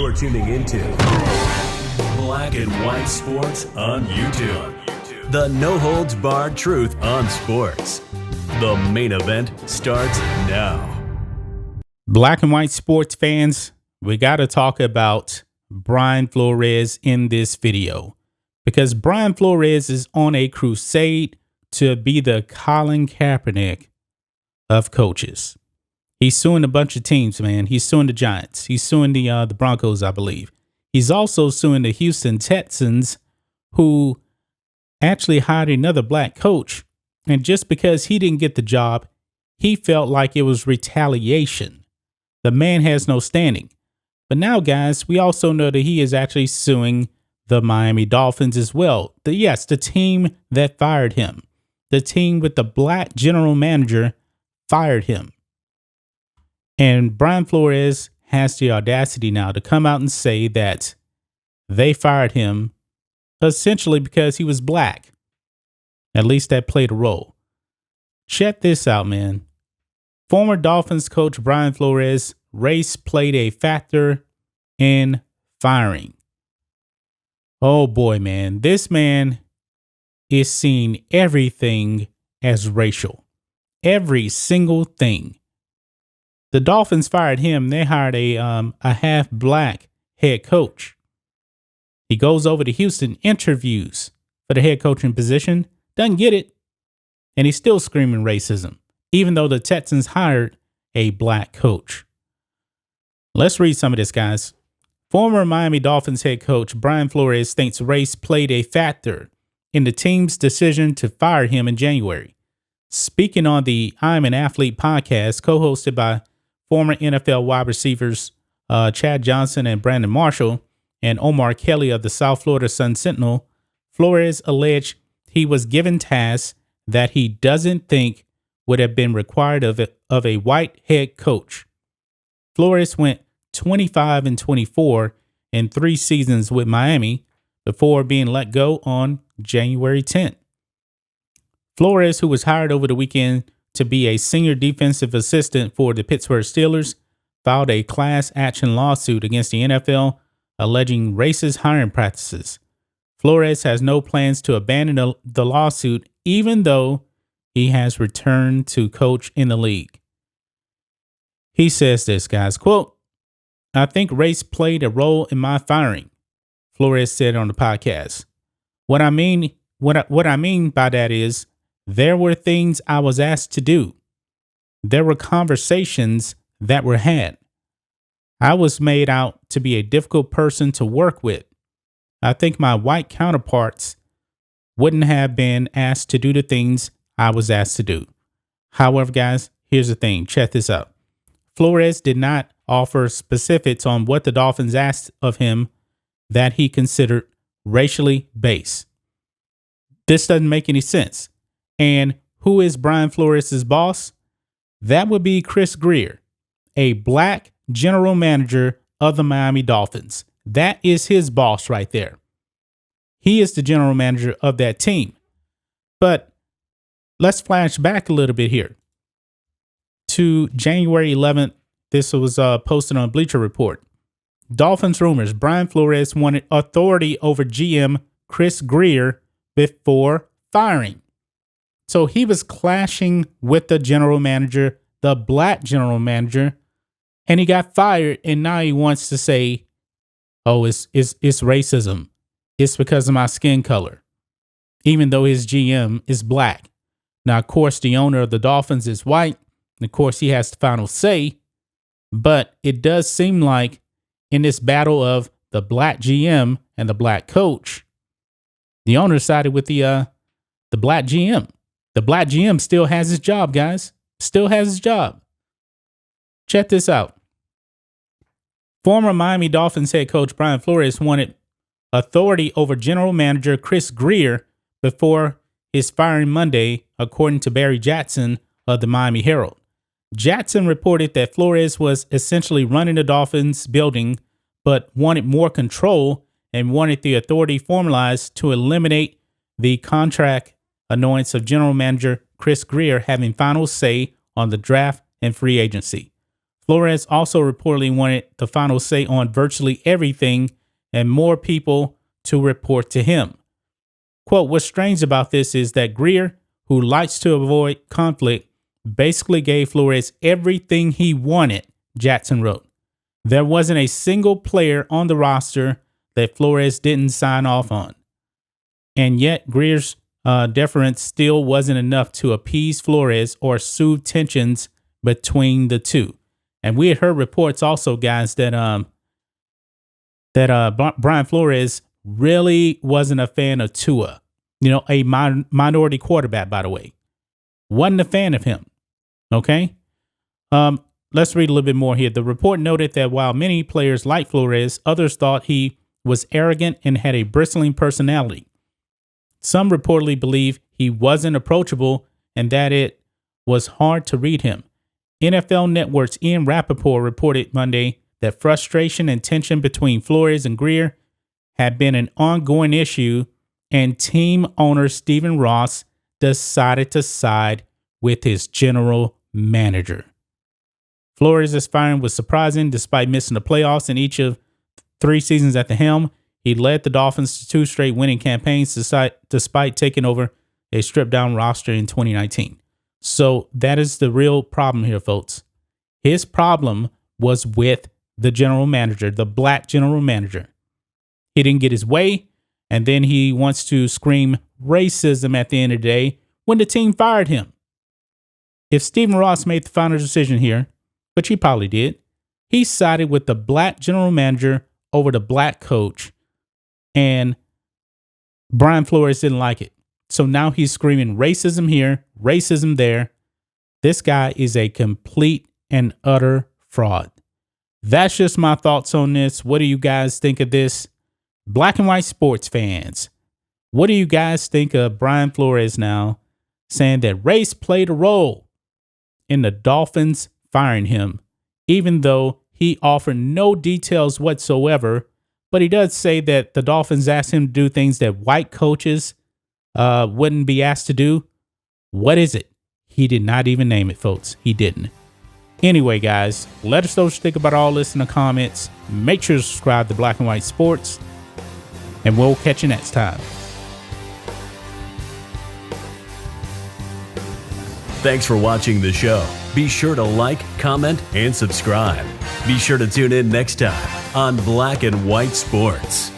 You're tuning into Black and White Sports on YouTube. The no-holds-barred truth on sports. The main event starts now. Black and White sports fans, we got to talk about Brian Flores in this video. Because Brian Flores is on a crusade to be the Colin Kaepernick of coaches. He's suing a bunch of teams, man. He's suing the Giants. He's suing the Broncos, I believe. He's also suing the Houston Texans, who actually hired another black coach. And just because he didn't get the job, he felt like it was retaliation. The man has no standing. But now, guys, we also know that he is actually suing the Miami Dolphins as well. The team that fired him. The team with the black general manager fired him. And Brian Flores has the audacity now to come out and say that they fired him essentially because he was black. At least that played a role. Check this out, man. Former Dolphins coach Brian Flores, race played a factor in firing. Oh boy, man. This man is seeing everything as racial. Every single thing. The Dolphins fired him. They hired a half black head coach. He goes over to Houston, interviews for the head coaching position, doesn't get it, and he's still screaming racism, even though the Texans hired a black coach. Let's read some of this, guys. Former Miami Dolphins head coach Brian Flores thinks race played a factor in the team's decision to fire him in January. Speaking on the I'm an Athlete podcast, co-hosted by former NFL wide receivers Chad Johnson and Brandon Marshall and Omar Kelly of the South Florida Sun-Sentinel, Flores alleged he was given tasks that he doesn't think would have been required of a white head coach. Flores went 25-24 in 3 seasons with Miami before being let go on January 10th. Flores, who was hired over the weekend to be a senior defensive assistant for the Pittsburgh Steelers, filed a class action lawsuit against the NFL alleging racist hiring practices. Flores has no plans to abandon the lawsuit, even though he has returned to coach in the league. He says this, guys, quote, "I think race played a role in my firing," Flores said on the podcast. What I mean by that is, there were things I was asked to do. There were conversations that were had. I was made out to be a difficult person to work with. I think my white counterparts wouldn't have been asked to do the things I was asked to do. However, guys, here's the thing. Check this out. Flores did not offer specifics on what the Dolphins asked of him that he considered racially based. This doesn't make any sense. And who is Brian Flores' boss? That would be Chris Grier, a black general manager of the Miami Dolphins. That is his boss right there. He is the general manager of that team. But let's flash back a little bit here to January 11th. This was posted on Bleacher Report. Dolphins rumors. Brian Flores wanted authority over GM Chris Grier before firing. So he was clashing with the general manager, the black general manager, and he got fired. And now he wants to say, oh, it's racism. It's because of my skin color, even though his GM is black. Now, of course, the owner of the Dolphins is white. And of course, he has the final say. But it does seem like in this battle of the black GM and the black coach, the owner sided with the black GM. The black GM still has his job, guys. Still has his job. Check this out. Former Miami Dolphins head coach Brian Flores wanted authority over general manager Chris Grier before his firing Monday, according to Barry Jackson of the Miami Herald. Jackson reported that Flores was essentially running the Dolphins building, but wanted more control and wanted the authority formalized to eliminate the contract annoyance of general manager Chris Grier having final say on the draft and free agency. Flores also reportedly wanted the final say on virtually everything and more people to report to him. Quote, what's strange about this is that Greer, who likes to avoid conflict, basically gave Flores everything he wanted, Jackson wrote. There wasn't a single player on the roster that Flores didn't sign off on. And yet Greer's deference still wasn't enough to appease Flores or soothe tensions between the two. And we had heard reports also, guys, that Brian Flores really wasn't a fan of Tua, a minority quarterback, by the way. Wasn't a fan of him. Okay. Let's read a little bit more here. The report noted that while many players liked Flores, others thought he was arrogant and had a bristling personality. Some reportedly believe he wasn't approachable and that it was hard to read him. NFL Network's Ian Rappaport reported Monday that frustration and tension between Flores and Greer had been an ongoing issue, and team owner Stephen Ross decided to side with his general manager. Flores' firing was surprising despite missing the playoffs in each of 3 seasons at the helm. He led the Dolphins to 2 straight winning campaigns despite taking over a stripped-down roster in 2019. So that is the real problem here, folks. His problem was with the general manager, the black general manager. He didn't get his way, and then he wants to scream racism at the end of the day when the team fired him. If Stephen Ross made the final decision here, which he probably did, he sided with the black general manager over the black coach, and Brian Flores didn't like it. So now he's screaming racism here, racism there. This guy is a complete and utter fraud. That's just my thoughts on this. What do you guys think of this? Black and white sports fans, what do you guys think of Brian Flores now saying that race played a role in the Dolphins firing him, even though he offered no details whatsoever? But he does say that the Dolphins asked him to do things that white coaches wouldn't be asked to do. What is it? He did not even name it, folks. He didn't. Anyway, guys, let us know what you think about all this in the comments. Make sure to subscribe to Black and White Sports, and we'll catch you next time. Thanks for watching the show. Be sure to like, comment, and subscribe. Be sure to tune in next time on Black and White Sports.